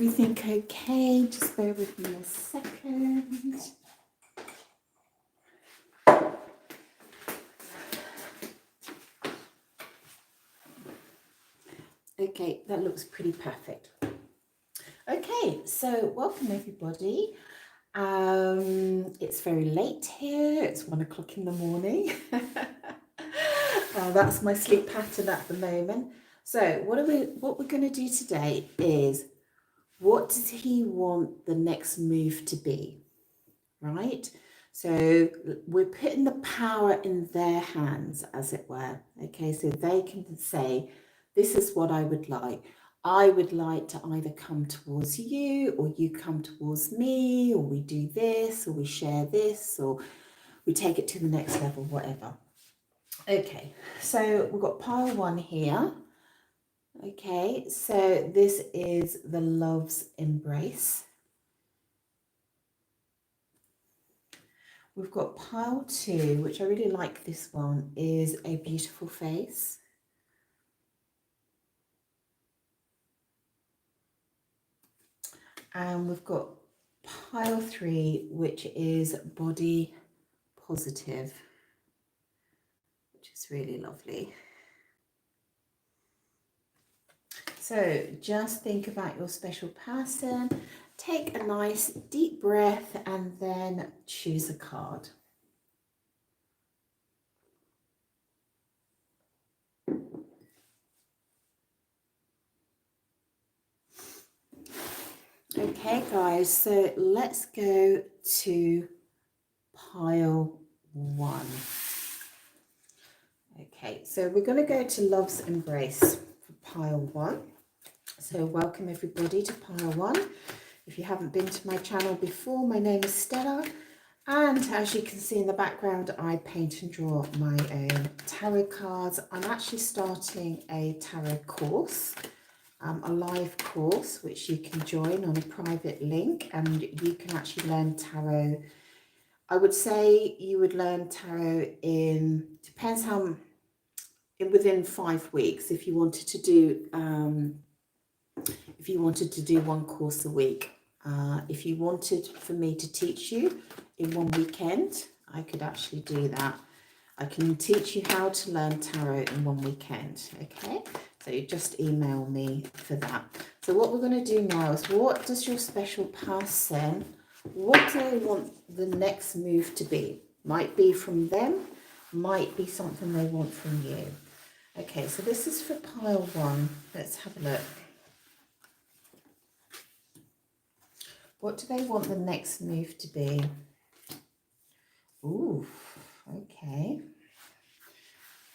everything okay? Just bear with me a second. Okay, that looks pretty perfect. Okay, so welcome everybody. It's very late here. It's 1 o'clock in the morning. That's my sleep pattern at the moment. So what we're going to do today is, what does he want the next move to be, right? So we're putting the power in their hands, as it were. Okay, so they can say, this is what I would like. I would like to either come towards you, or you come towards me, or we do this, or we share this, or we take it to the next level, whatever. Okay, so we've got pile 1 here. Okay, so this is the love's embrace. We've got pile 2, which I really like this one, is a beautiful face. And we've got pile 3, which is body positive, which is really lovely. So just think about your special person, take a nice deep breath, and then choose a card. Okay guys, so let's go to pile 1. Okay, so we're going to go to Love's Embrace for pile 1. So welcome everybody to pile 1. If you haven't been to my channel before, my name is Stella, and as you can see in the background, I paint and draw my own tarot cards. I'm actually starting a tarot course, a live course, which you can join on a private link, and you can actually learn tarot. I would say you would learn tarot depends how, within 5 weeks, if you wanted to do one course a week. If you wanted for me to teach you in 1 weekend, I could actually do that. I can teach you how to learn tarot in 1 weekend, okay? So you just email me for that. So what we're going to do now is, what does your special person, what do they want the next move to be? Might be from them, might be something they want from you. Okay, so this is for pile 1. Let's have a look. What do they want the next move to be? Ooh, okay.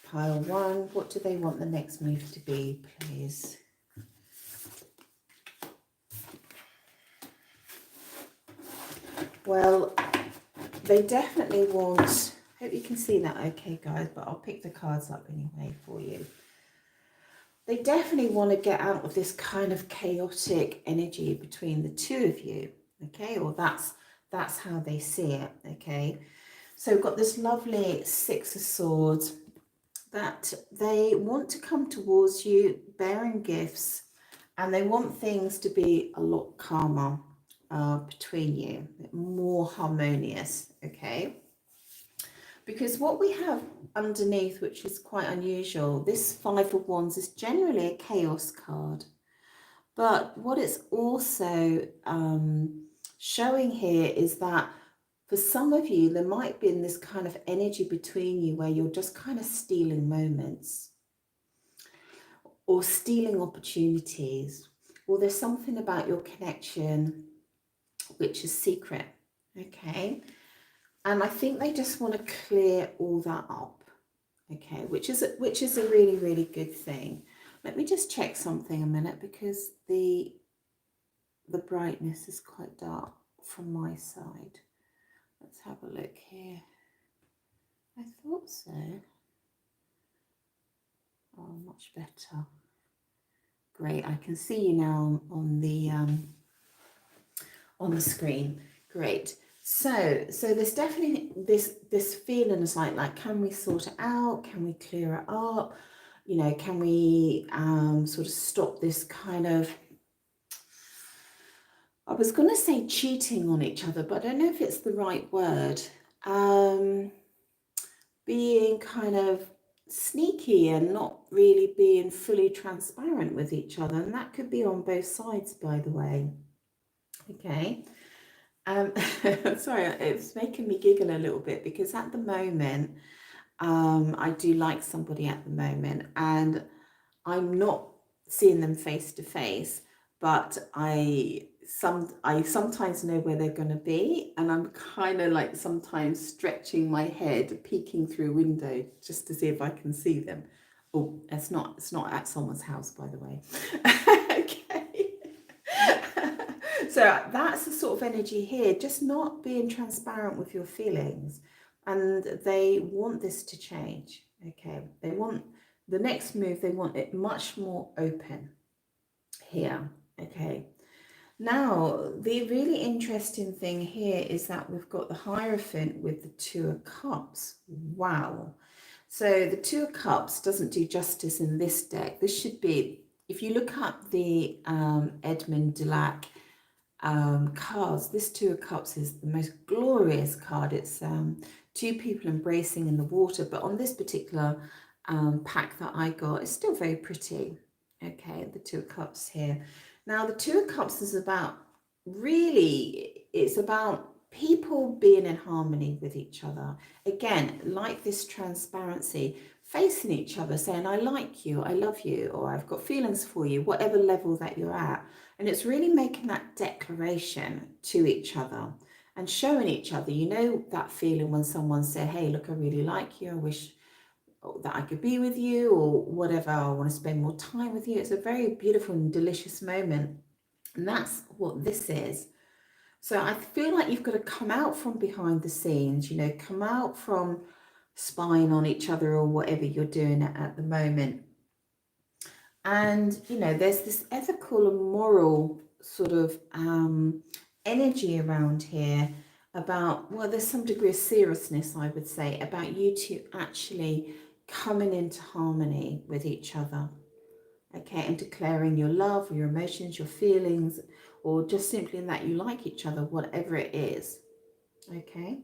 Pile 1, what do they want the next move to be, please? Well, they definitely want, hope you can see that okay guys, but I'll pick the cards up anyway for you. They definitely want to get out of this kind of chaotic energy between the two of you, okay? Or that's how they see it, okay? So we've got this lovely 6 of Swords, that they want to come towards you bearing gifts, and they want things to be a lot calmer between you, more harmonious, okay? Because what we have underneath, which is quite unusual, this 5 of Wands is generally a chaos card. But what it's also showing here is that for some of you, there might be this kind of energy between you where you're just kind of stealing moments or stealing opportunities, or there's something about your connection which is secret, okay? And I think they just want to clear all that up, okay, which is a really, really good thing. Let me just check something a minute, because the brightness is quite dark from my side. Let's have a look here. I thought so. Oh, much better. Great, I can see you now on the screen. Great. So there's definitely this feeling is like, can we sort it out? Can we clear it up? You know, can we sort of stop this kind of was going to say cheating on each other, but I don't know if it's the right word. Being kind of sneaky and not really being fully transparent with each other. And that could be on both sides, by the way. Okay. Sorry, it's making me giggle a little bit because at the moment, I do like somebody at the moment, and I'm not seeing them face to face, but I sometimes know where they're going to be, and I'm kind of like sometimes stretching my head, peeking through a window just to see if I can see them. Oh, it's not at someone's house, by the way. Okay. So that's the sort of energy here, just not being transparent with your feelings. And they want this to change. Okay. They want the next move, they want it much more open here. Okay. Now, the really interesting thing here is that we've got the Hierophant with the Two of Cups. Wow. So the Two of Cups doesn't do justice in this deck. This should be, if you look up the Edmund Dulac cards, this Two of Cups is the most glorious card. It's two people embracing in the water, but on this particular pack that I got, it's still very pretty. Okay, the Two of Cups here. Now the Two of Cups is about, really, it's about people being in harmony with each other. Again, like this transparency, facing each other, saying, I like you, I love you, or I've got feelings for you, whatever level that you're at. And it's really making that declaration to each other and showing each other, you know, that feeling when someone said, hey, look, I really like you, I wish that I could be with you, or whatever, I want to spend more time with you. It's a very beautiful and delicious moment. And that's what this is. So I feel like you've got to come out from behind the scenes, you know, come out from spying on each other or whatever you're doing at the moment. And, you know, there's this ethical and moral sort of energy around here about, well, there's some degree of seriousness, I would say, about you two actually coming into harmony with each other. Okay, and declaring your love, your emotions, your feelings, or just simply in that you like each other, whatever it is. Okay.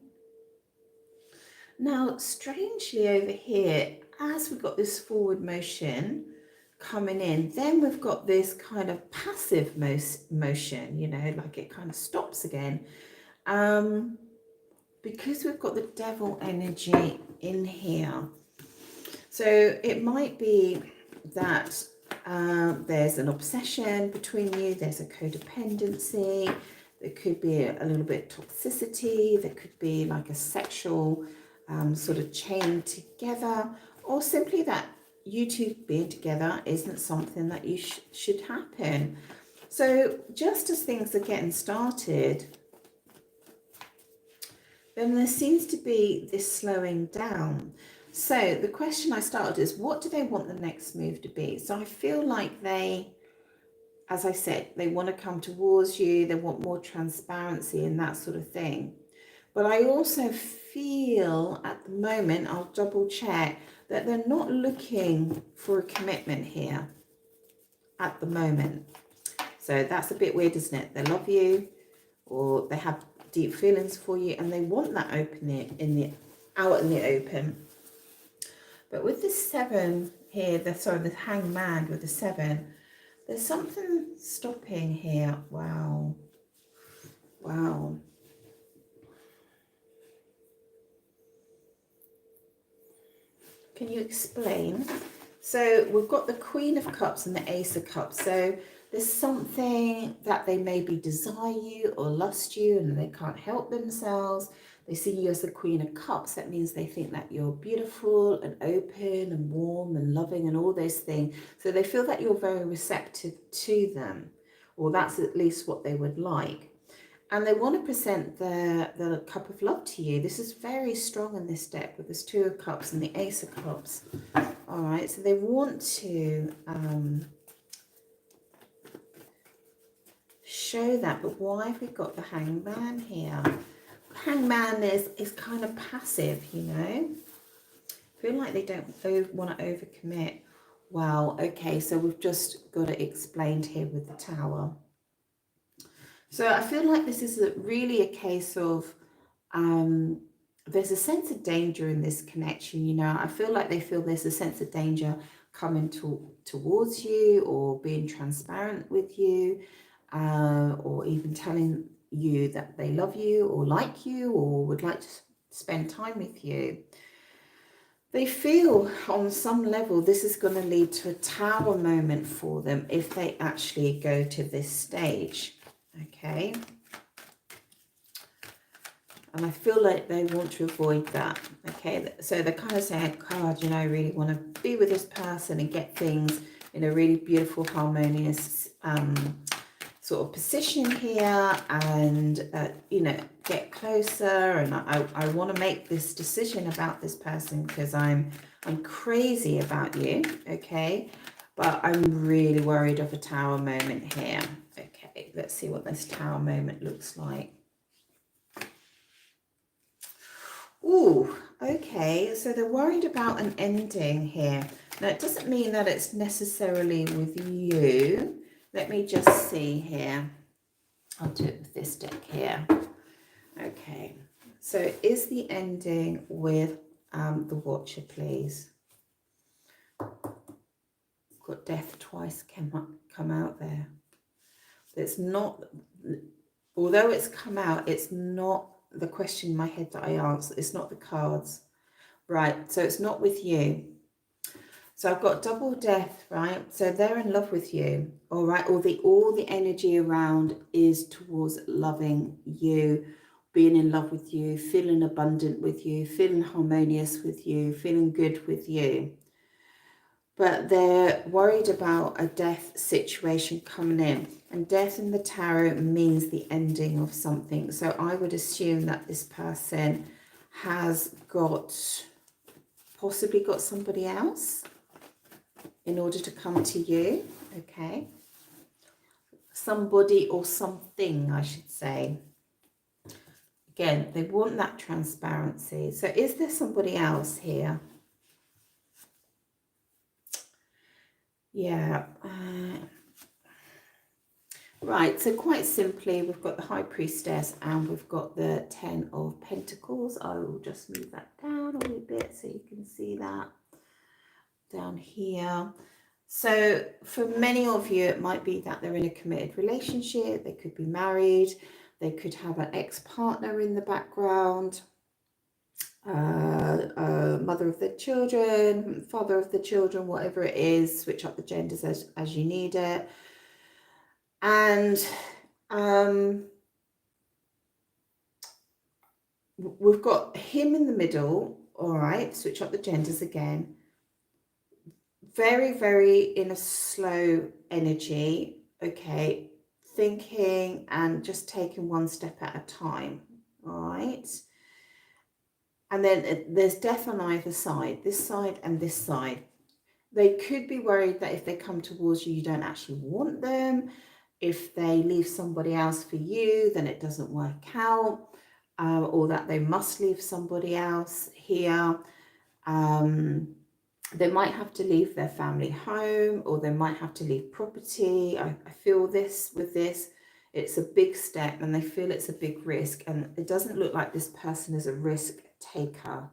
Now, strangely over here, as we've got this forward motion coming in, then we've got this kind of passive motion, you know, like it kind of stops again. Because we've got the Devil energy in here. So it might be that there's an obsession between you, there's a codependency, there could be a little bit of toxicity, there could be like a sexual sort of chain together, or simply that you two being together isn't something that you should happen. So just as things are getting started, then there seems to be this slowing down. So the question I started is, what do they want the next move to be? So I feel like they, as I said, they want to come towards you, they want more transparency and that sort of thing. But I also feel at the moment, I'll double check, that they're not looking for a commitment here at the moment. So that's a bit weird, isn't it? They love you, or they have deep feelings for you, and they want that open out in the open. But with the 7 here, the hangman with the 7, there's something stopping here. Wow. Wow. Can you explain? So we've got the Queen of Cups and the Ace of Cups. So there's something that they maybe desire you or lust you and they can't help themselves. They see you as the Queen of Cups. That means they think that you're beautiful and open and warm and loving and all those things. So they feel that you're very receptive to them, or that's at least what they would like. And they want to present the cup of love to you. This is very strong in this deck with this 2 of Cups and the Ace of Cups. All right, so they want to show that. But why have we got the Hangman here? Hangman is kind of passive, you know. I feel like they don't want to overcommit. Wow, okay, so we've just got it explained here with the Tower. So I feel like this is really a case of there's a sense of danger in this connection. You know, I feel like they feel there's a sense of danger coming towards you, or being transparent with you, or even telling you that they love you or like you or would like to spend time with you. They feel on some level this is going to lead to a tower moment for them if they actually go to this stage. Okay. And I feel like they want to avoid that. Okay. So they're kind of saying, God, you know, I really want to be with this person and get things in a really beautiful, harmonious sort of position here, and you know, get closer, and I want to make this decision about this person because I'm crazy about you. Okay, but I'm really worried of a tower moment here. Okay, let's see what this tower moment looks like. Ooh, okay, so they're worried about an ending here. Now it doesn't mean that it's necessarily with you. Let me just see here. I'll do it with this deck here. Okay, so is the ending with the Watcher, please? Got Death twice come out there. It's not, although it's come out, it's not the question in my head that I answer. It's not the cards, right? So it's not with you. So I've got double Death, right? So they're in love with you, all right? All the energy around is towards loving you, being in love with you, feeling abundant with you, feeling harmonious with you, feeling good with you. But they're worried about a death situation coming in. And death in the tarot means the ending of something. So I would assume that this person has possibly got somebody else in order to come to you. Okay. Somebody or something, I should say. Again, they want that transparency. So is there somebody else here? Yeah. Right, so quite simply, we've got the High Priestess and we've got the 10 of Pentacles. I will just move that down a little bit so you can see that down here. So for many of you, it might be that they're in a committed relationship. They could be married. They could have an ex-partner in the background. Mother of their children, father of the children, whatever it is. Switch up the genders as you need it. And we've got him in the middle. All right, switch up the genders again. Very, very in a slow energy. Okay, thinking and just taking one step at a time. All right. And then there's death on either side, this side and this side. They could be worried that if they come towards you, you don't actually want them. If they leave somebody else for you, then it doesn't work out. Or that they must leave somebody else here. They might have to leave their family home, or they might have to leave property. I feel this with this. It's a big step and they feel it's a big risk. And it doesn't look like this person is a risk taker.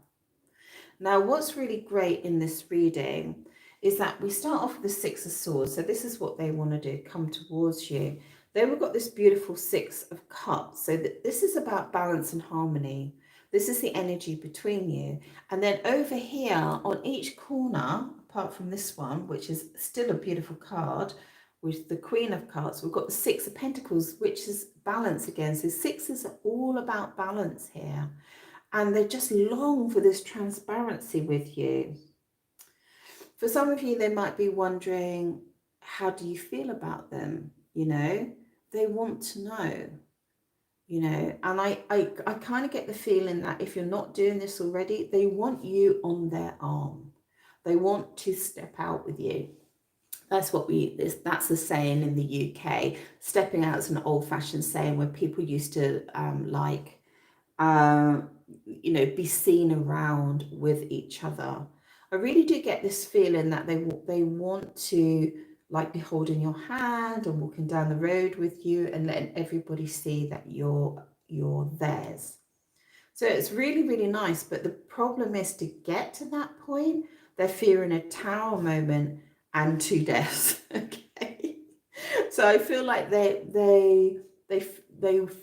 Now, what's really great in this reading is that we start off with the Six of Swords. So this is what they want to do, come towards you. Then we've got this beautiful Six of Cups. So this is about balance and harmony. This is the energy between you. And then over here on each corner, apart from this one, which is still a beautiful card, with the Queen of Cups, we've got the Six of Pentacles, which is balance again. So sixes are all about balance here. And they just long for this transparency with you. For some of you, they might be wondering, how do you feel about them? You know, they want to know, you know, and I kind of get the feeling that if you're not doing this already, they want you on their arm. They want to step out with you. That's what that's a saying in the UK. Stepping out is an old-fashioned saying where people used to you know, be seen around with each other. I really do get this feeling that they want to like be holding your hand and walking down the road with you and letting everybody see that you're theirs. So it's really, really nice. But the problem is to get to that point, they're fearing a tower moment and 2 deaths. Okay. So I feel like they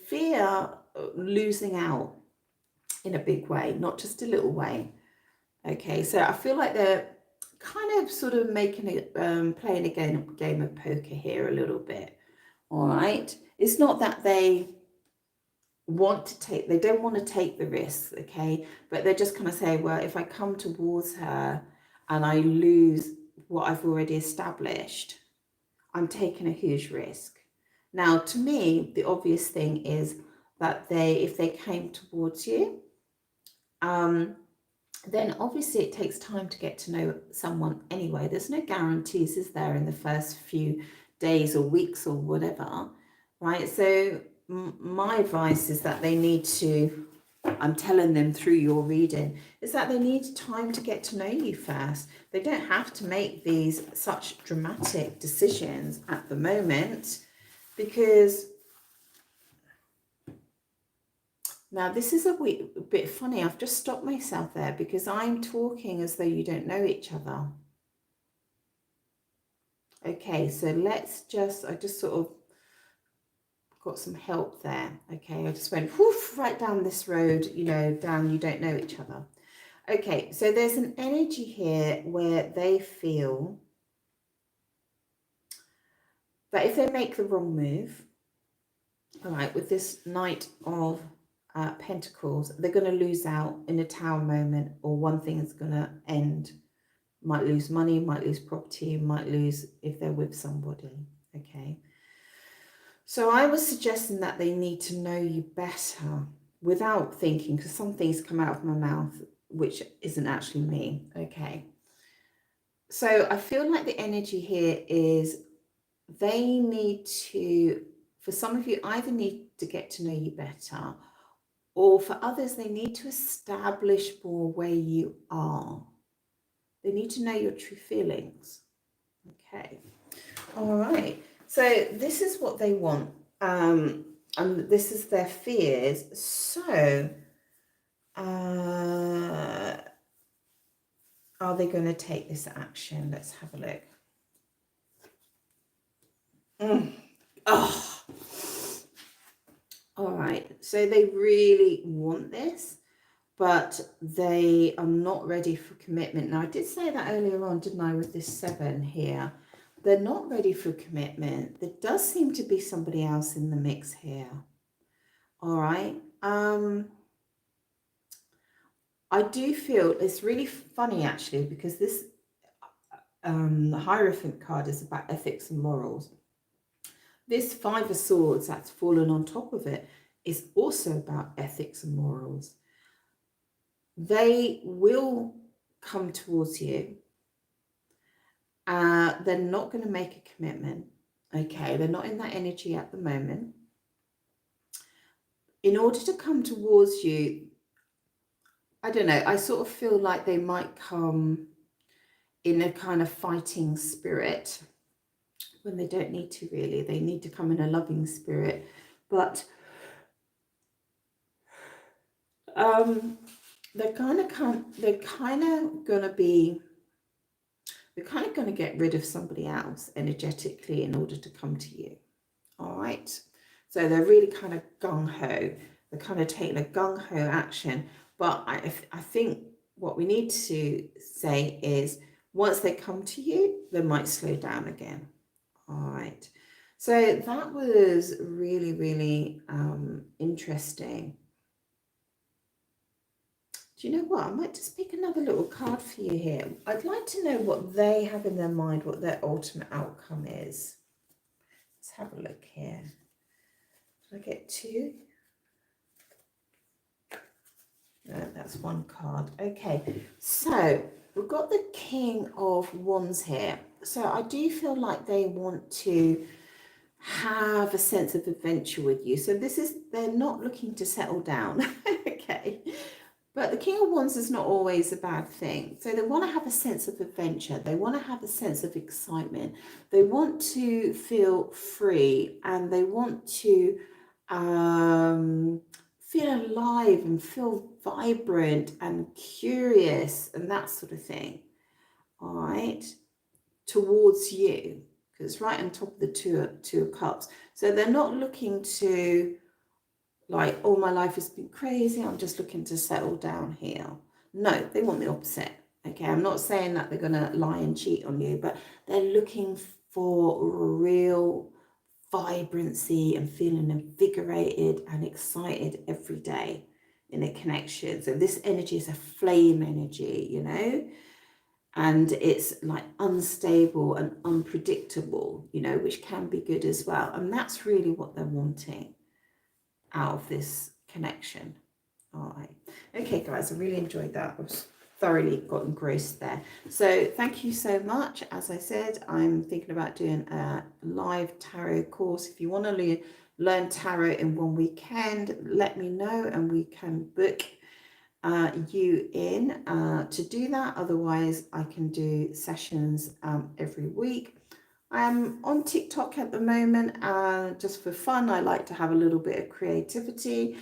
fear losing out in a big way, not just a little way. Okay. So I feel like they're kind of sort of making it, playing a game of poker here a little bit. All right. It's not that they don't want to take the risks, okay, but they're just kind of say, well, if I come towards her and I lose what I've already established, I'm taking a huge risk. Now, to me, the obvious thing is that if they came towards you, then obviously it takes time to get to know someone anyway. There's no guarantees, is there, in the first few days or weeks or whatever, right? So my advice is that they need to, I'm telling them through your reading, is that they need time to get to know you first. They don't have to make these such dramatic decisions at the moment, because now this is a bit funny. I've just stopped myself there because I'm talking as though you don't know each other. Okay, so I just sort of got some help there. Okay, I just went woof, right down this road, down you don't know each other. Okay, so there's an energy here where they feel that if they make the wrong move, all right, with this Knight of Pentacles, they're going to lose out in a tower moment, or one thing is going to end. Might lose money, might lose property, might lose if they're with somebody. Okay. So I was suggesting that they need to know you better without thinking, because some things come out of my mouth which isn't actually me. Okay. So I feel like the energy here is they need to, for some of you, either need to get to know you better, or for others, they need to establish more where you are. They need to know your true feelings. Okay. All right. So this is what they want. And this is their fears. So are they going to take this action? Let's have a look. Oh. All right. So they really want this, but they are not ready for commitment. Now, I did say that earlier on, didn't I, with this 7 here? They're not ready for commitment. There does seem to be somebody else in the mix here. All right. I do feel it's really funny, actually, because this the Hierophant card is about ethics and morals. This 5 of Swords that's fallen on top of it is also about ethics and morals. They will come towards you. They're not going to make a commitment. Okay, they're not in that energy at the moment. In order to come towards you, I don't know, I sort of feel like they might come in a kind of fighting spirit when they don't need to, really. They need to come in a loving spirit. But they're kind of going to get rid of somebody else energetically in order to come to you. All right. So they're really kind of gung-ho. They're kind of taking a gung-ho action. But I think what we need to say is once they come to you, they might slow down again. All right. So that was really, really interesting. Do you know what? I might just pick another little card for you here. I'd like to know what they have in their mind, what their ultimate outcome is. Let's have a look here. Did I get 2? No, that's 1 card. Okay, so we've got the King of Wands here. So I do feel like they want to have a sense of adventure with you. So they're not looking to settle down. Okay. But the King of Wands is not always a bad thing. So they want to have a sense of adventure. They want to have a sense of excitement. They want to feel free, and they want to feel alive and feel vibrant and curious and that sort of thing. All right, towards you, because it's right on top of the two of cups. So they're not looking to, like, oh, my life has been crazy, I'm just looking to settle down here. No, they want the opposite. Okay, I'm not saying that they're going to lie and cheat on you, but they're looking for real vibrancy and feeling invigorated and excited every day in a connection. So this energy is a flame energy, you know, and it's like unstable and unpredictable, you know, which can be good as well. And that's really what they're wanting out of this connection. All right. Okay, guys, I really enjoyed that. I was thoroughly got engrossed there. So thank you so much. As I said, I'm thinking about doing a live tarot course. If you want to learn tarot in one weekend, let me know and we can book you in to do that. Otherwise, I can do sessions every week. I'm on TikTok at the moment, just for fun. I like to have a little bit of creativity.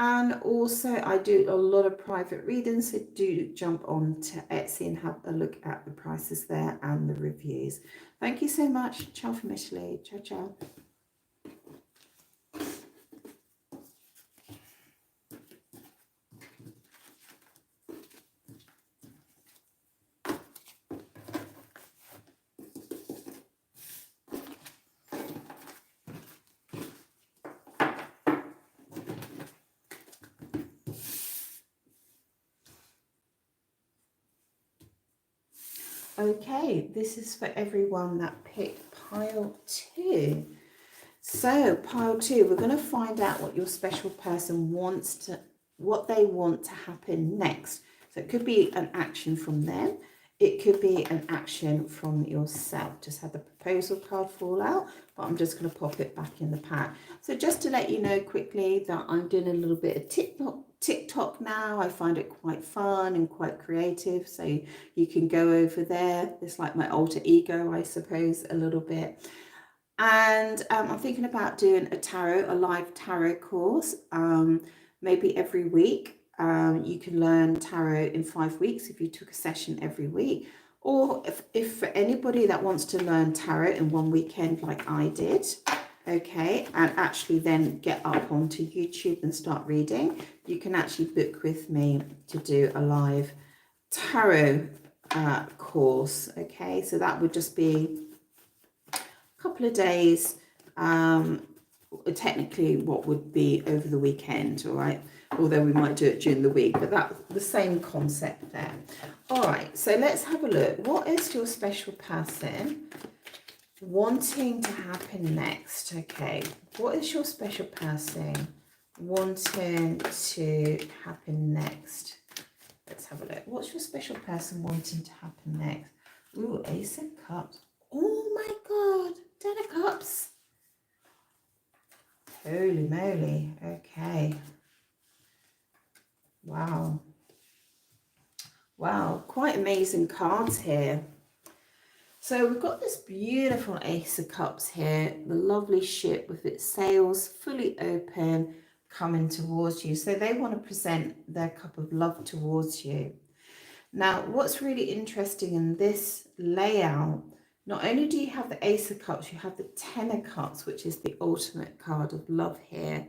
And also I do a lot of private readings, so do jump on to Etsy and have a look at the prices there and the reviews. Thank you so much. Ciao from Italy. Ciao, ciao. Okay, this is for everyone that picked pile 2. So pile 2, we're going to find out what your special person wants to, what they want to happen next. So it could be an action from them. It could be an action from yourself. Just had the proposal card fall out, but I'm just going to pop it back in the pack. So just to let you know quickly that I'm doing a little bit of TikTok now. I find it quite fun and quite creative. So you can go over there. It's like my alter ego, I suppose, a little bit. And I'm thinking about doing a live tarot course, maybe every week. You can learn tarot in 5 weeks if you took a session every week. Or if for anybody that wants to learn tarot in one weekend like I did, okay, and actually then get up onto YouTube and start reading, you can actually book with me to do a live tarot course, okay? So that would just be couple of days, technically what would be over the weekend, all right, although we might do it during the week, but that's the same concept there. All right, so let's have a look. What is your special person wanting to happen next? Okay, what is your special person wanting to happen next? Let's have a look. What's your special person wanting to happen next? Ooh, Ace of Cups. Oh my God, 10 of Cups. Holy moly. Okay. Wow. Wow, quite amazing cards here. So we've got this beautiful Ace of Cups here, the lovely ship with its sails fully open, coming towards you. So they want to present their cup of love towards you. Now, what's really interesting in this layout, not only do you have the Ace of Cups, you have the 10 of Cups, which is the ultimate card of love here,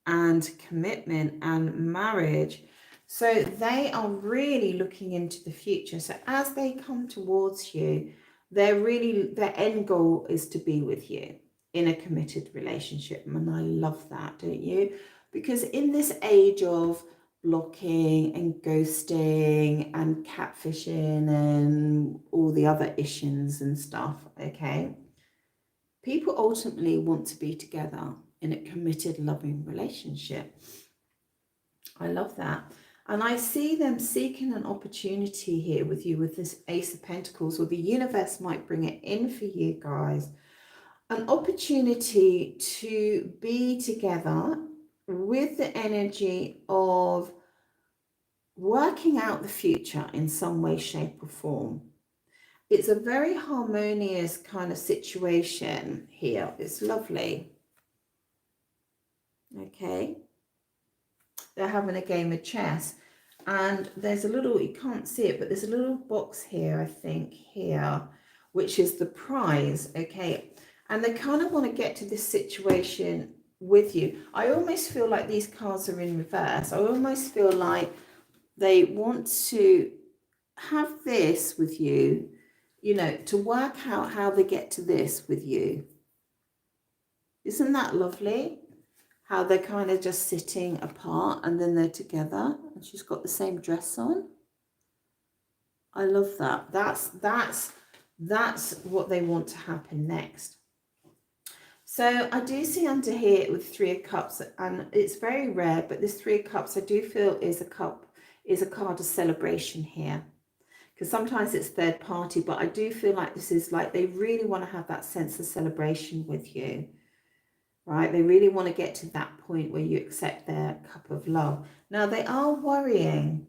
and commitment and marriage. So they are really looking into the future. So as they come towards you, their end goal is to be with you in a committed relationship. And I love that, don't you? Because in this age of blocking and ghosting and catfishing and all the other issues and stuff, okay, people ultimately want to be together in a committed, loving relationship. I love that. And I see them seeking an opportunity here with you with this Ace of Pentacles, or the universe might bring it in for you guys. An opportunity to be together with the energy of working out the future in some way, shape or form. It's a very harmonious kind of situation here. It's lovely. Okay. They're having a game of chess. And there's a little, you can't see it, but there's a little box here, I think, here, which is the prize. Okay. And they kind of want to get to this situation with you. I almost feel like these cards are in reverse. I almost feel like they want to have this with you, you know, to work out how they get to this with you. Isn't that lovely? How they're kind of just sitting apart and then they're together, and she's got the same dress on. I love that. That's what they want to happen next. So I do see under here with 3 of Cups, and it's very rare, but this 3 of Cups I do feel is a card of celebration here. Because sometimes it's third party, but I do feel like this is like they really want to have that sense of celebration with you, right? They really want to get to that point where you accept their cup of love. Now, they are worrying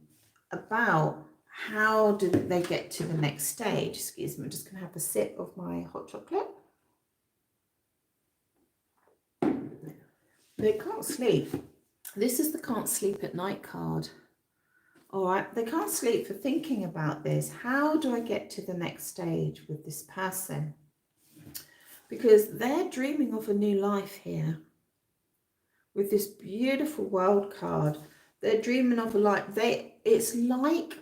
about how do they get to the next stage. Excuse me, I'm just going to have a sip of my hot chocolate. They can't sleep. This is the can't sleep at night card. All right, they can't sleep for thinking about this. How do I get to the next stage with this person? Because they're dreaming of a new life here. With this beautiful World card, they're dreaming of a life. It's like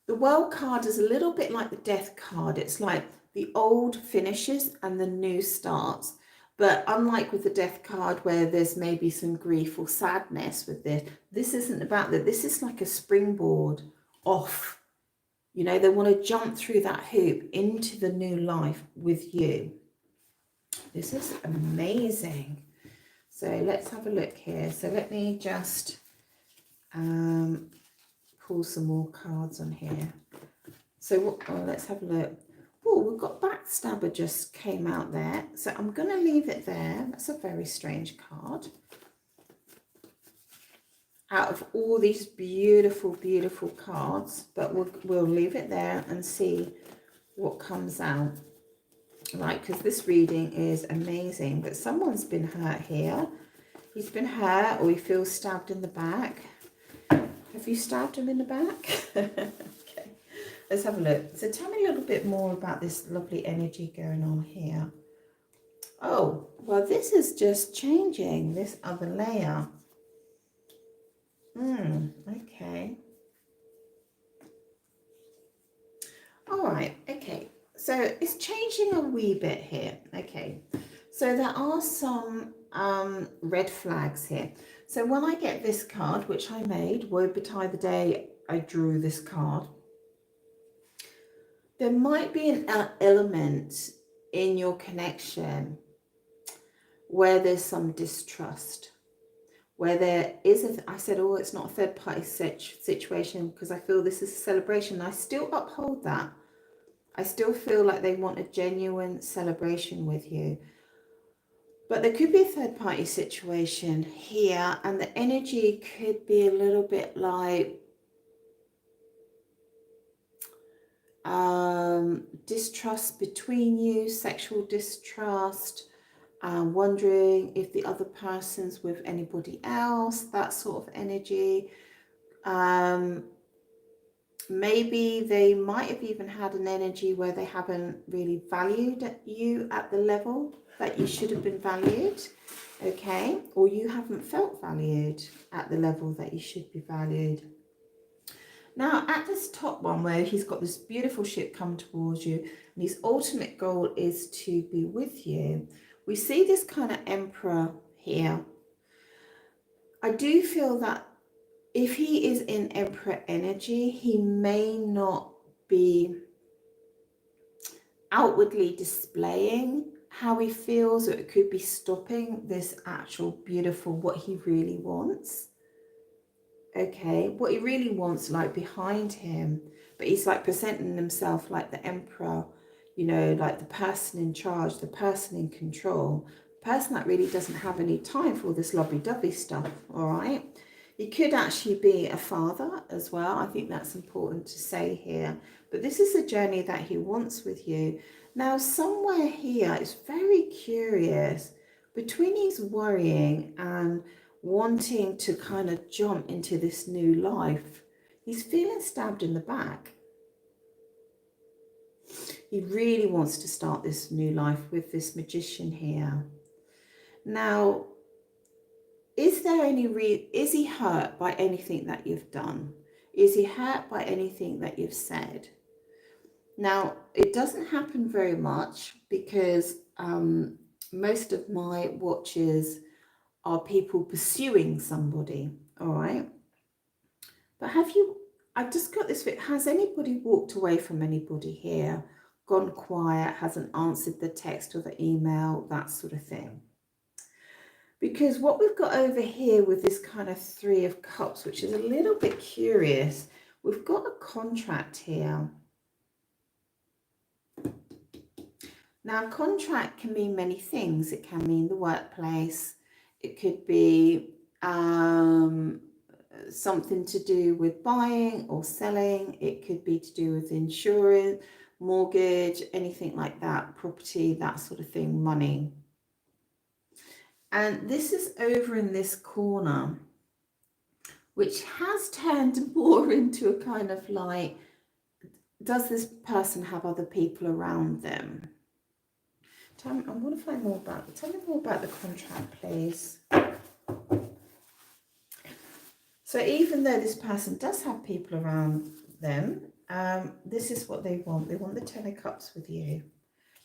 the World card is a little bit like the Death card. It's like the old finishes and the new starts. But unlike with the Death card where there's maybe some grief or sadness with this isn't about that. This is like a springboard off. You know, they want to jump through that hoop into the new life with you. This is amazing. So let's have a look here. So let me just pull some more cards on here. So let's have a look. Oh, we've got Backstabber just came out there. So I'm going to leave it there. That's a very strange card. Out of all these beautiful, beautiful cards. But we'll leave it there and see what comes out. Right, because this reading is amazing. But someone's been hurt here. He's been hurt or he feels stabbed in the back. Have you stabbed him in the back? Okay. Let's have a look. So tell me a little bit more about this lovely energy going on here. Oh, well, this is just changing this other layer. Okay. All right, okay. So it's changing a wee bit here. Okay. So there are some red flags here. So when I get this card, which I made, woe betide the day I drew this card, there might be an element in your connection where there's some distrust, where there is I said, oh, it's not a third party situation because I feel this is a celebration. I still uphold that. I still feel like they want a genuine celebration with you. But there could be a third party situation here, and the energy could be a little bit like distrust between you, sexual distrust, wondering if the other person's with anybody else, that sort of energy. Maybe they might have even had an energy where they haven't really valued you at the level that you should have been valued, okay? Or you haven't felt valued at the level that you should be valued. Now, at this top one where he's got this beautiful ship come towards you, and his ultimate goal is to be with you, we see this kind of Emperor here. I do feel that if he is in Emperor energy, he may not be outwardly displaying how he feels, or it could be stopping this actual beautiful, what he really wants. Okay, what he really wants, like behind him, but he's like presenting himself like the Emperor, you know, like the person in charge, the person in control, the person that really doesn't have any time for all this lovey-dovey stuff, all right? He could actually be a father as well. I think that's important to say here. But this is a journey that he wants with you. Now, somewhere here, it's very curious. Between his worrying and wanting to kind of jump into this new life, he's feeling stabbed in the back. He really wants to start this new life with this magician here. Now, is he hurt by anything that you've done? Is he hurt by anything that you've said? Now, it doesn't happen very much because most of my watches are people pursuing somebody, all right? But I've just got this bit, has anybody walked away from anybody here, gone quiet, hasn't answered the text or the email, that sort of thing? Because what we've got over here with this kind of Three of Cups, which is a little bit curious, we've got a contract here. Now, contract can mean many things. It can mean the workplace. It could be something to do with buying or selling. It could be to do with insurance, mortgage, anything like that, property, that sort of thing, money. And this is over in this corner, which has turned more into a kind of like, does this person have other people around them? I want to find more about, tell me more about the contract, please. So even though this person does have people around them, this is what they want. They want the Ten of Cups with you.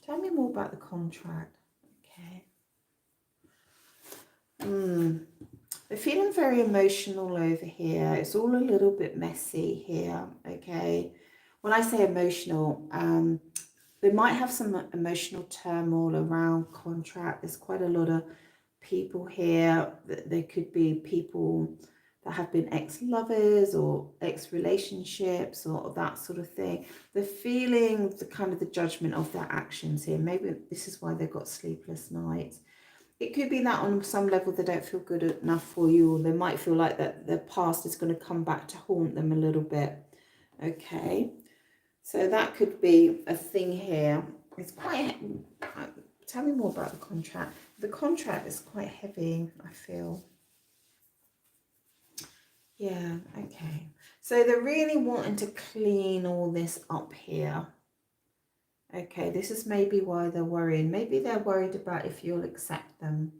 Tell me more about the contract. Okay. They're feeling very emotional over here. It's all a little bit messy here. Okay. When I say emotional, they might have some emotional turmoil around contract. There's quite a lot of people here. There could be people that have been ex-lovers or ex-relationships or that sort of thing. They're feeling the kind of the judgment of their actions here. Maybe this is why they've got sleepless nights. It could be that on some level they don't feel good enough for you, or they might feel like that their past is going to come back to haunt them a little bit. Okay, so that could be a thing here. It's quite, tell me more about the contract. The contract is quite heavy, I feel. Yeah, okay. So they're really wanting to clean all this up here. Okay, this is maybe why they're worrying. Maybe they're worried about if you'll accept them.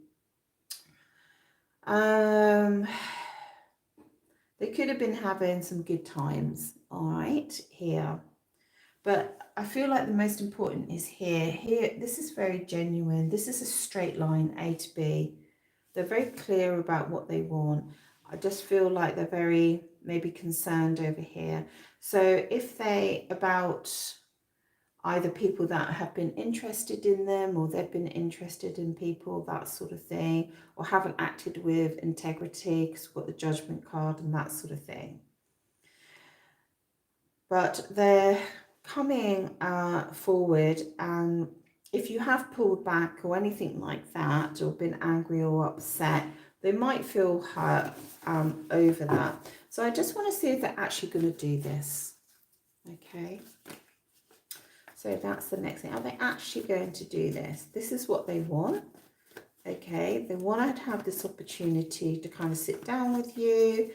They could have been having some good times, all right, here. But I feel like the most important is here. Here, this is very genuine. This is a straight line, A to B. They're very clear about what they want. I just feel like they're very maybe concerned over here. So if they, about either people that have been interested in them, or they've been interested in people, that sort of thing, or haven't acted with integrity because we've got the Judgment card and that sort of thing. But they're coming forward, and if you have pulled back or anything like that, or been angry or upset, they might feel hurt over that. So I just want to see if they're actually going to do this. Okay. So that's the next thing. Are they actually going to do this? This is what they want. Okay. They want to have this opportunity to kind of sit down with you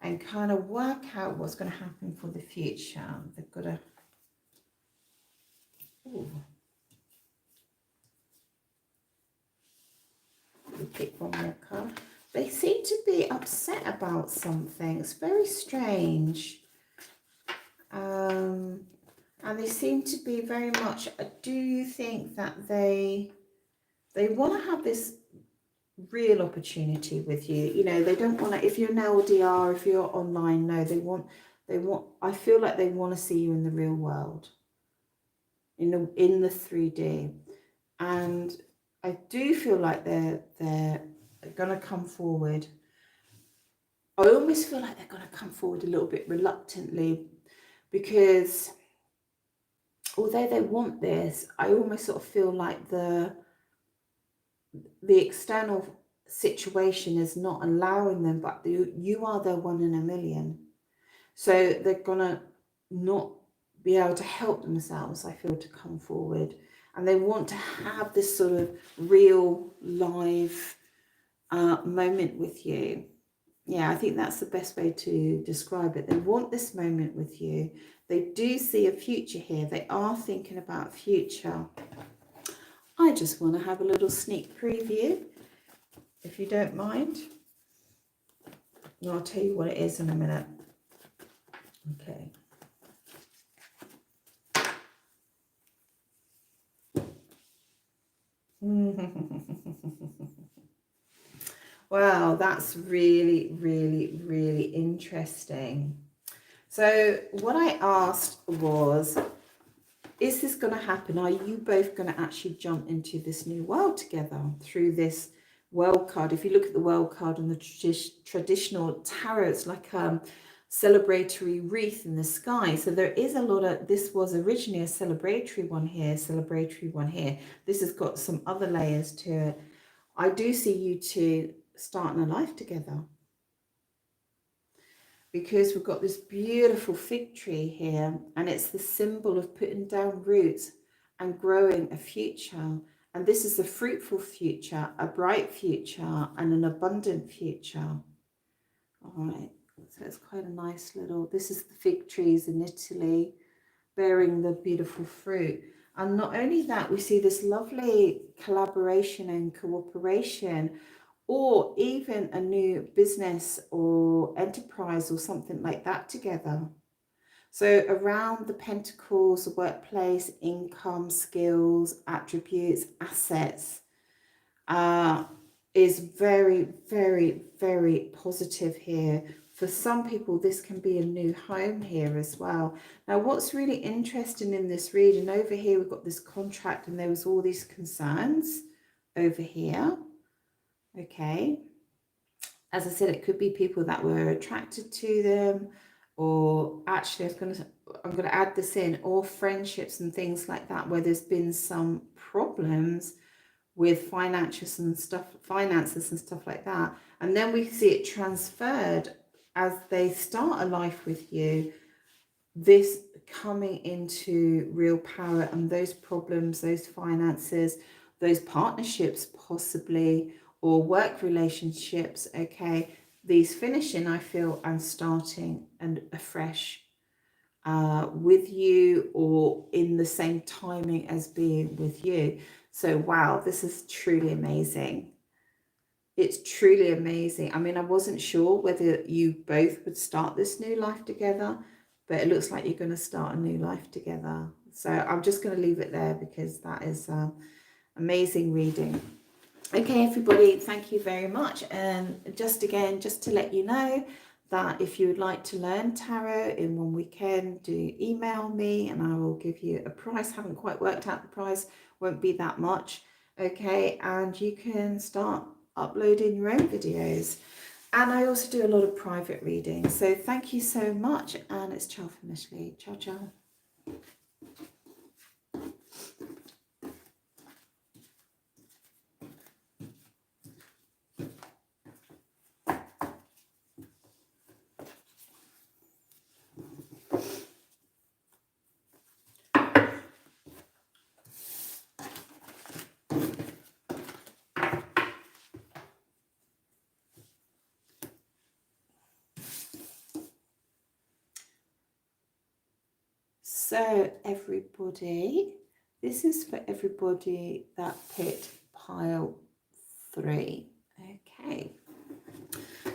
and kind of work out what's going to happen for the future. They've got to... Ooh. We'll pick one more card. They seem to be upset about something. It's very strange. And they seem to be very much, do you think that they want to have this real opportunity with you? You know, they don't want to, if you're an LDR, if you're online, no, they want, I feel like they want to see you in the real world, in the 3D. And I do feel like they're going to come forward. I almost feel like they're going to come forward a little bit reluctantly, because although they want this, I almost sort of feel like the external situation is not allowing them, but you are their 1 in a million. So they're gonna not be able to help themselves, I feel, to come forward. And they want to have this sort of real live moment with you. Yeah, I think that's the best way to describe it. They want this moment with you. They do see a future here. They are thinking about future. I just want to have a little sneak preview, if you don't mind. And I'll tell you what it is in a minute. Okay. Wow, that's really, really, really interesting. So what I asked was, is this going to happen? Are you both going to actually jump into this new world together through this world card? If you look at the world card on the traditional tarot, it's like a celebratory wreath in the sky. So there is a lot of, this was originally a celebratory one here, celebratory one here. This has got some other layers to it. I do see you two starting a life together, because we've got this beautiful fig tree here, and it's the symbol of putting down roots and growing a future. And this is a fruitful future, a bright future, and an abundant future. All right, so it's quite a nice little, this is the fig trees in Italy bearing the beautiful fruit. And not only that, we see this lovely collaboration and cooperation, or even a new business or enterprise or something like that together. So around the pentacles, the workplace, income, skills, attributes, assets, is very, very, very positive here. For some people, this can be a new home here as well. Now, what's really interesting in this reading, over here, we've got this contract, and there was all these concerns over here. Okay. As I said, it could be people that were attracted to them, or actually I'm going to add this in, or friendships and things like that, where there's been some problems with finances and stuff like that. And then we see it transferred as they start a life with you, this coming into real power, and those problems, those finances, those partnerships possibly, or work relationships, okay, these finishing, I feel, and starting and afresh with you, or in the same timing as being with you. So wow, this is truly amazing. It's truly amazing. I mean, I wasn't sure whether you both would start this new life together, but it looks like you're going to start a new life together. So I'm just going to leave it there, because that is amazing reading. Okay, everybody, thank you very much. And just to let you know that if you would like to learn tarot in one weekend, do email me and I will give you a price. Haven't quite worked out the price, won't be that much. Okay, and you can start uploading your own videos. And I also do a lot of private readings. So thank you so much. And it's ciao from Ashley. Ciao, ciao. So everybody, this is for everybody that picked pile 3. Okay.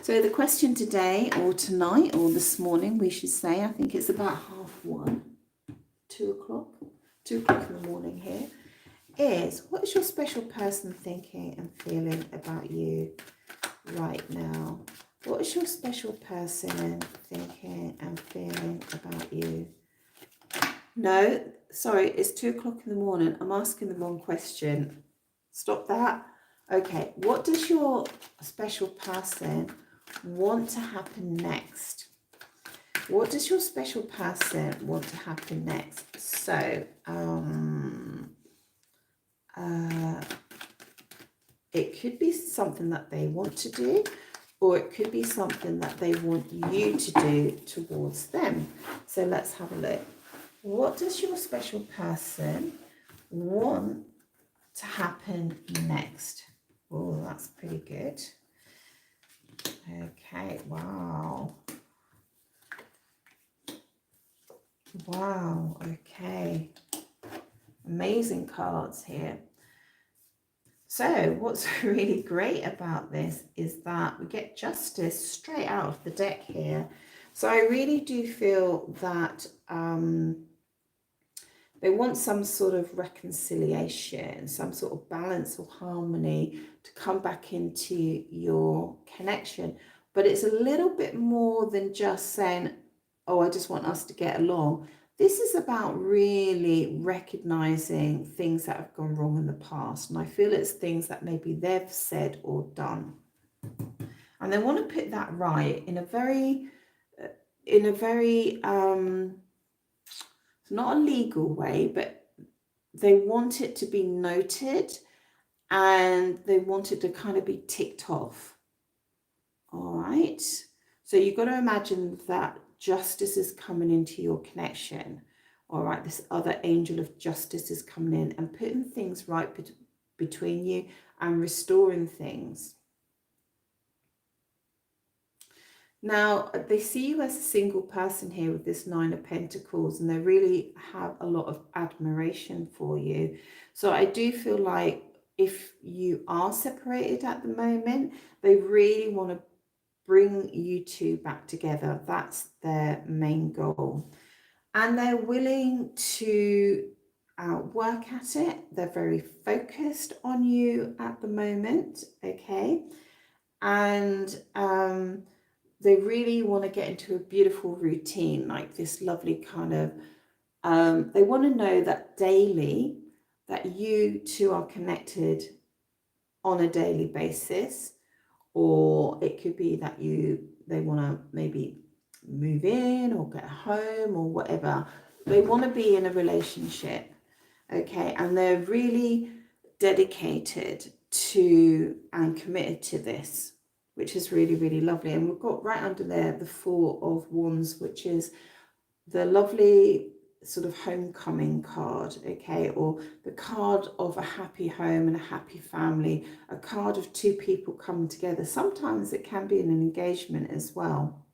So the question today, or tonight, or this morning, we should say, I think it's about 1:30, 2 o'clock, 2 o'clock in the morning here, is what is your special person thinking and feeling about you right now? What is your special person thinking and feeling about you? No, sorry, it's 2 o'clock in the morning. I'm asking the wrong question. Stop that. Okay, what does your special person want to happen next? What does your special person want to happen next? So, It could be something that they want to do, or it could be something that they want you to do towards them. So let's have a look. What does your special person want to happen next? Oh, that's pretty good. Okay, wow. Wow, okay. Amazing cards here. So what's really great about this is that we get justice straight out of the deck here. So I really do feel that they want some sort of reconciliation, some sort of balance or harmony to come back into your connection. But it's a little bit more than just saying, oh, I just want us to get along. This is about really recognizing things that have gone wrong in the past. And I feel it's things that maybe they've said or done. And they want to put that right in a very, not a legal way, but they want it to be noted and they want it to kind of be ticked off. All right. So you've got to imagine that justice is coming into your connection. All right. This other angel of justice is coming in and putting things right between you and restoring things. Now, they see you as a single person here with this Nine of Pentacles, and they really have a lot of admiration for you. So I do feel like if you are separated at the moment, they really want to bring you two back together. That's their main goal. And they're willing to work at it. They're very focused on you at the moment, okay? And they really want to get into a beautiful routine, like this lovely kind of, they want to know that daily, that you two are connected on a daily basis. Or it could be that they want to maybe move in or get home or whatever. They want to be in a relationship, okay? And they're really dedicated to and committed to this, which is really, really lovely. And we've got right under there the Four of Wands, which is the lovely sort of homecoming card, okay, or the card of a happy home and a happy family, a card of two people coming together. Sometimes it can be an engagement as well.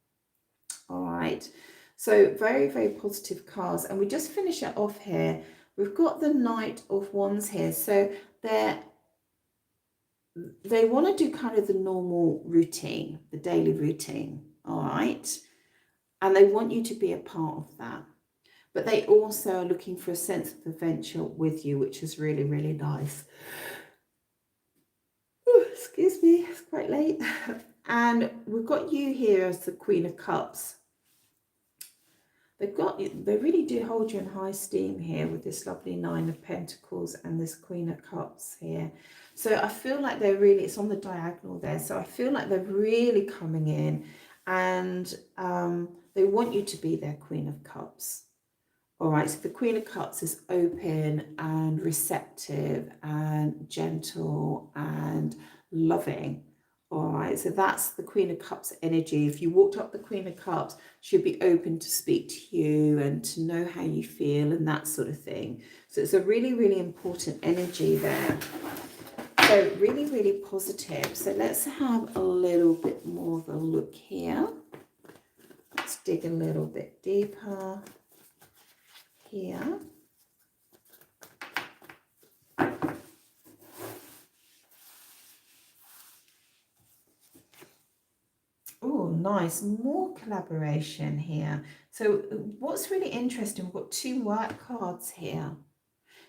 All right, so very, very positive cards. And we just finish it off here. We've got the Knight of Wands here. So they want to do kind of the normal routine, the daily routine, all right? And they want you to be a part of that. But they also are looking for a sense of adventure with you, which is really, really nice. Ooh, excuse me, it's quite late. And we've got you here as the Queen of Cups. They really do hold you in high esteem here with this lovely Nine of Pentacles and this Queen of Cups here. So I feel like they're really, it's on the diagonal there. So I feel like they're really coming in and they want you to be their Queen of Cups. All right, so the Queen of Cups is open and receptive and gentle and loving. All right, so that's the Queen of Cups energy. If you walked up the Queen of Cups, she'd be open to speak to you and to know how you feel and that sort of thing. So it's a really, really important energy there. So really, really positive. So let's have a little bit more of a look here. Let's dig a little bit deeper here. Oh, nice. More collaboration here. So what's really interesting, we've got two work cards here.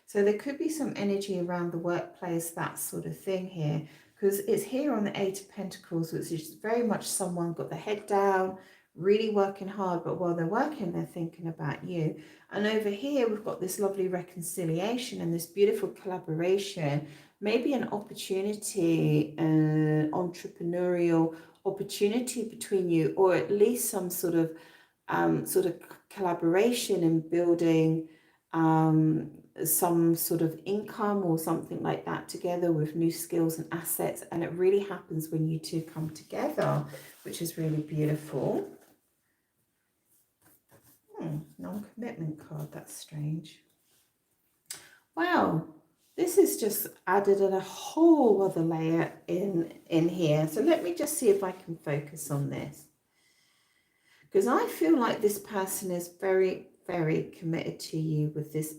So there could be some energy around the workplace, that sort of thing here, because it's here on the Eight of Pentacles, which is very much someone got the head down, really working hard, but while they're working, they're thinking about you. And over here, we've got this lovely reconciliation and this beautiful collaboration, maybe an opportunity, entrepreneurial opportunity between you, or at least some sort of collaboration in building some sort of income or something like that together with new skills and assets. And it really happens when you two come together, which is really beautiful. Non-commitment card, that's strange. Wow, this is just added a whole other layer in here. So let me just see if I can focus on this. Because I feel like this person is very, very committed to you with this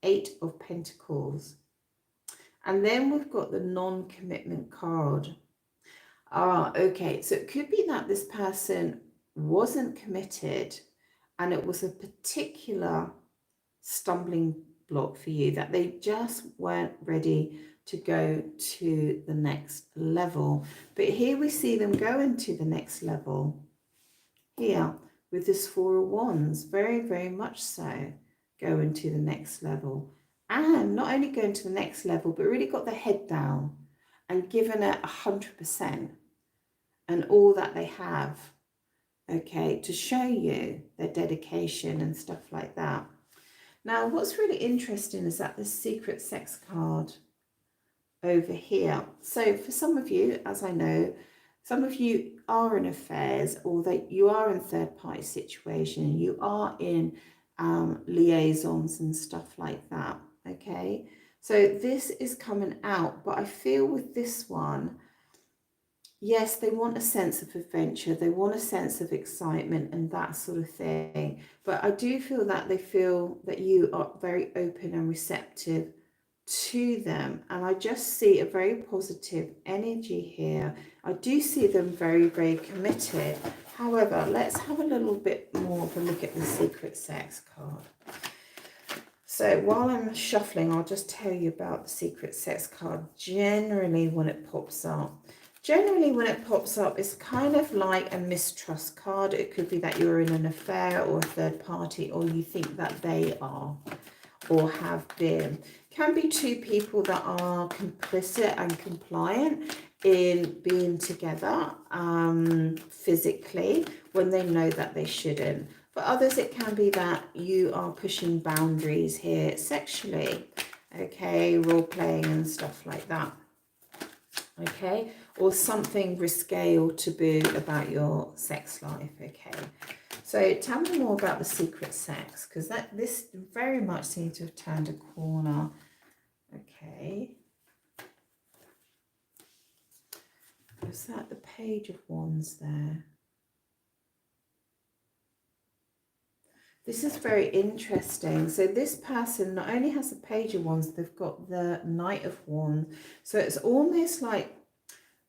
Eight of Pentacles. And then we've got the non-commitment card. Okay, so it could be that this person wasn't committed and it was a particular stumbling block for you, that they just weren't ready to go to the next level. But here we see them going to the next level. Here with this Four of Wands, very, very much so going to the next level. And not only going to the next level, but really got their head down and given it 100% and all that they have, okay, to show you their dedication and stuff like that. Now, what's really interesting is that the secret sex card over here. So for some of you, as I know, some of you are in affairs, or that you are in third-party situation, you are in liaisons and stuff like that, okay? So this is coming out, but I feel with this one, yes, they want a sense of adventure, they want a sense of excitement and that sort of thing. But I do feel that they feel that you are very open and receptive to them. And I just see a very positive energy here. I do see them very, very committed. However, let's have a little bit more of a look at the secret sex card. So while I'm shuffling, I'll just tell you about the secret sex card. Generally, when it pops up, it's kind of like a mistrust card. It could be that you're in an affair or a third party, or you think that they are or have been. Can be two people that are complicit and compliant in being together physically when they know that they shouldn't. For others, it can be that you are pushing boundaries here sexually, okay, role playing and stuff like that. Okay, or something risque or taboo about your sex life. Okay, so tell me more about the secret sex, because this very much seems to have turned a corner. Okay, is that the Page of Wands there? This is very interesting. So this person not only has the Page of Wands, they've got the Knight of Wands. So it's almost like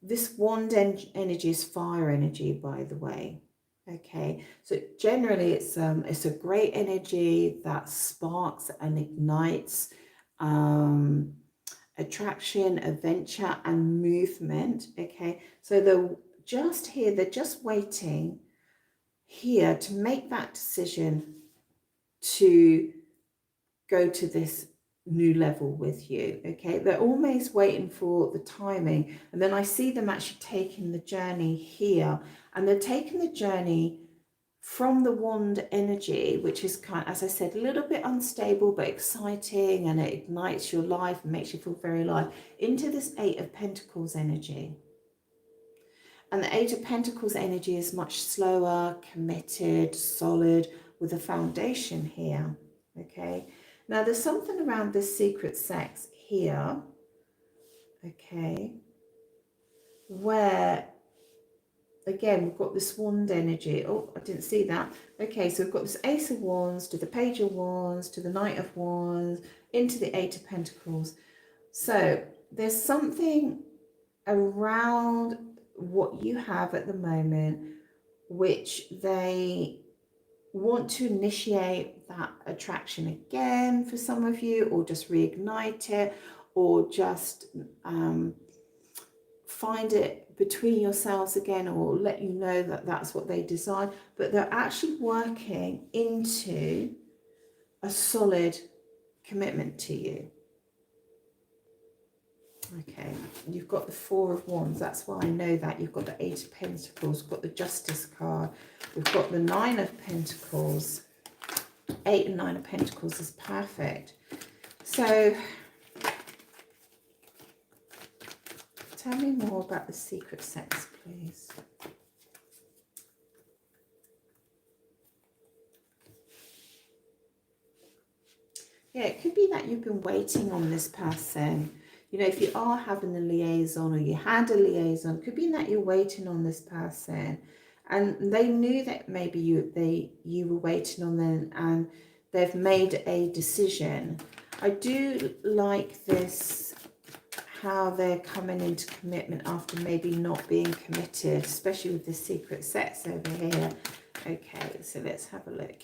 this wand energy is fire energy, by the way. Okay, so generally it's a great energy that sparks and ignites attraction, adventure, and movement. Okay, so they're just here, they're just waiting here to make that decision to go to this new level with you. Okay, they're almost waiting for the timing, and then I see them actually taking the journey here, and they're taking the journey from the wand energy, which is kind of, as I said, a little bit unstable but exciting, and it ignites your life and makes you feel very alive, into this Eight of Pentacles energy. And the Eight of Pentacles energy is much slower, committed, solid, with a foundation here. Okay, now there's something around this secret sex here, okay, where again we've got this wand energy. Oh, I didn't see that. Okay, so we've got this Ace of Wands to the Page of Wands to the Knight of Wands into the Eight of Pentacles. So there's something around what you have at the moment which they want to initiate that attraction again for some of you, or just reignite it, or just find it between yourselves again, or let you know that that's what they desire. But they're actually working into a solid commitment to you. Okay, you've got the Four of Wands, that's why I know that. You've got the Eight of Pentacles, we've got the Justice card, we've got the Nine of Pentacles. 8 and 9 of Pentacles is perfect. So tell me more about the secret sex, please. Yeah, it could be that you've been waiting on this person. You know, if you are having a liaison or you had a liaison, it could be that you're waiting on this person. And they knew that maybe you were waiting on them and they've made a decision. I do like this, how they're coming into commitment after maybe not being committed, especially with the secret sex over here. Okay, so let's have a look.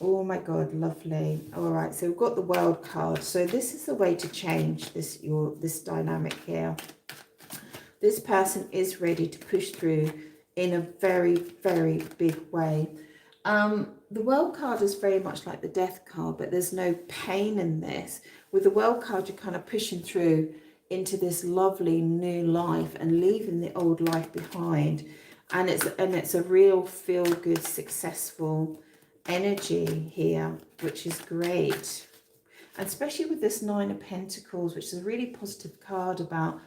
Oh my God, lovely. All right, so we've got the World card. So this is the way to change this dynamic here. This person is ready to push through in a very, very big way. The World card is very much like the Death card, but there's no pain in this. With the World card, you're kind of pushing through into this lovely new life and leaving the old life behind. And it's a real feel-good, successful energy here, which is great. And especially with this Nine of Pentacles, which is a really positive card about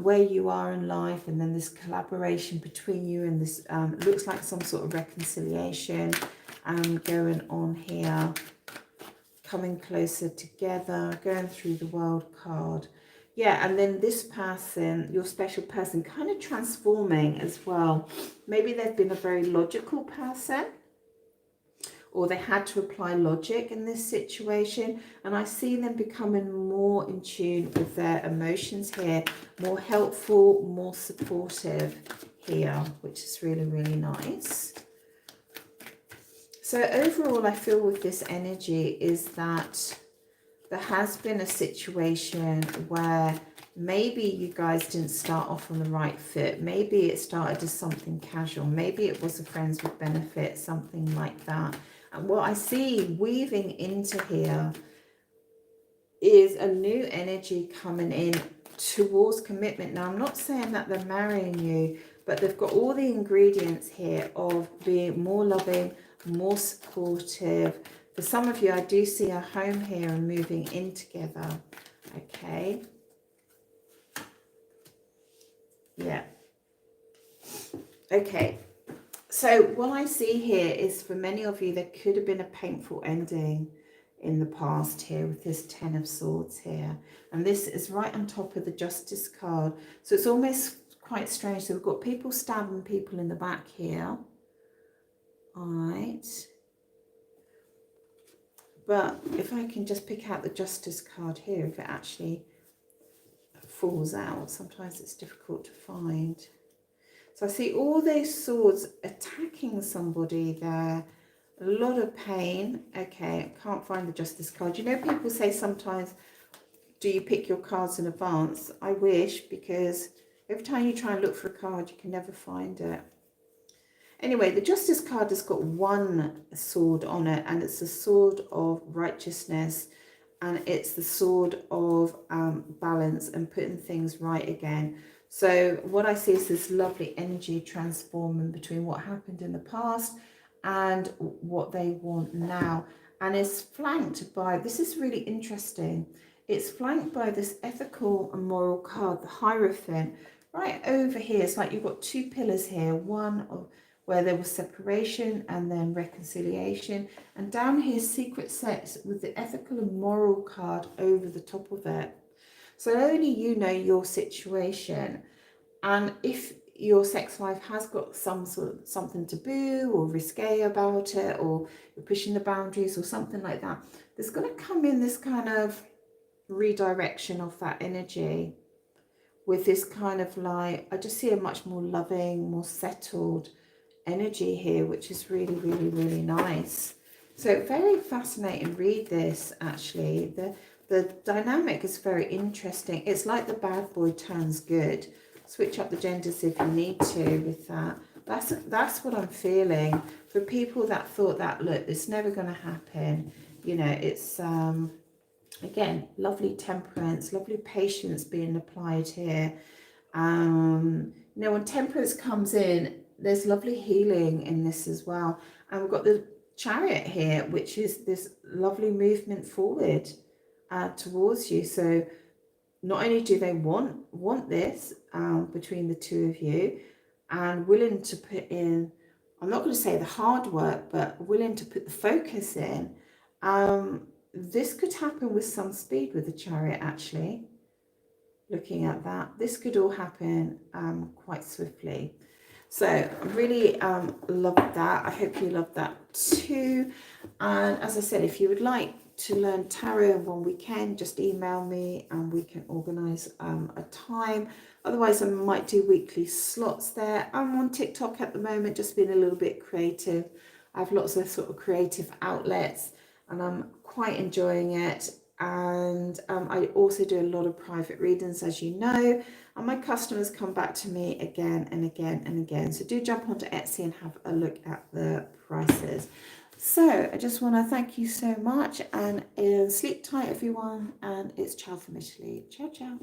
where you are in life, and then this collaboration between you, and this looks like some sort of reconciliation going on here, coming closer together, going through the World card. Yeah, and then this person, your special person, kind of transforming as well. Maybe they've been a very logical person, or they had to apply logic in this situation. And I see them becoming more in tune with their emotions here, more helpful, more supportive here, which is really, really nice. So overall, I feel with this energy is that there has been a situation where maybe you guys didn't start off on the right foot. Maybe it started as something casual. Maybe it was a friends with benefits, something like that. And what I see weaving into here is a new energy coming in towards commitment. Now, I'm not saying that they're marrying you, but they've got all the ingredients here of being more loving, more supportive. For some of you, I do see a home here and moving in together. Okay. Yeah. Okay. So what I see here is, for many of you, there could have been a painful ending in the past here with this Ten of Swords here. And this is right on top of the Justice card. So it's almost quite strange. So we've got people stabbing people in the back here. All right. But if I can just pick out the Justice card here, if it actually falls out, sometimes it's difficult to find. So I see all those swords attacking somebody there. A lot of pain. Okay, I can't find the Justice card. You know, people say sometimes, do you pick your cards in advance? I wish, because every time you try and look for a card, you can never find it. Anyway, the Justice card has got one sword on it, and it's the sword of righteousness, and it's the sword of balance and putting things right again. So what I see is this lovely energy transforming between what happened in the past and what they want now. And it's flanked by, this is really interesting, it's flanked by this ethical and moral card, the Hierophant, right over here. It's like you've got two pillars here, one of where there was separation and then reconciliation. And down here, secret sex with the ethical and moral card over the top of it. So only you know your situation. And if your sex life has got some sort of something taboo or risque about it, or you're pushing the boundaries or something like that, there's going to come in this kind of redirection of that energy with this kind of like, I just see a much more loving, more settled energy here, which is really, really, really nice. So very fascinating read this, actually. The dynamic is very interesting. It's like the bad boy turns good. Switch up the genders if you need to with that. That's what I'm feeling. For people that thought that, look, it's never going to happen. You know, it's, again, lovely temperance, lovely patience being applied here. You know, when temperance comes in, there's lovely healing in this as well. And we've got the Chariot here, which is this lovely movement forward towards you. So not only do they want this between the two of you, and willing to put in, I'm not going to say the hard work, but willing to put the focus in, this could happen with some speed with the Chariot, actually. Looking at that, this could all happen quite swiftly. So I really love that. I hope you love that too. And as I said, if you would like to learn tarot in one weekend, just email me and we can organise a time. Otherwise, I might do weekly slots there. I'm on TikTok at the moment, just being a little bit creative. I have lots of sort of creative outlets and I'm quite enjoying it. And I also do a lot of private readings, as you know, and my customers come back to me again and again and again. So do jump onto Etsy and have a look at the prices. So I just want to thank you so much, and sleep tight, everyone. And it's ciao from Italy. Ciao, ciao.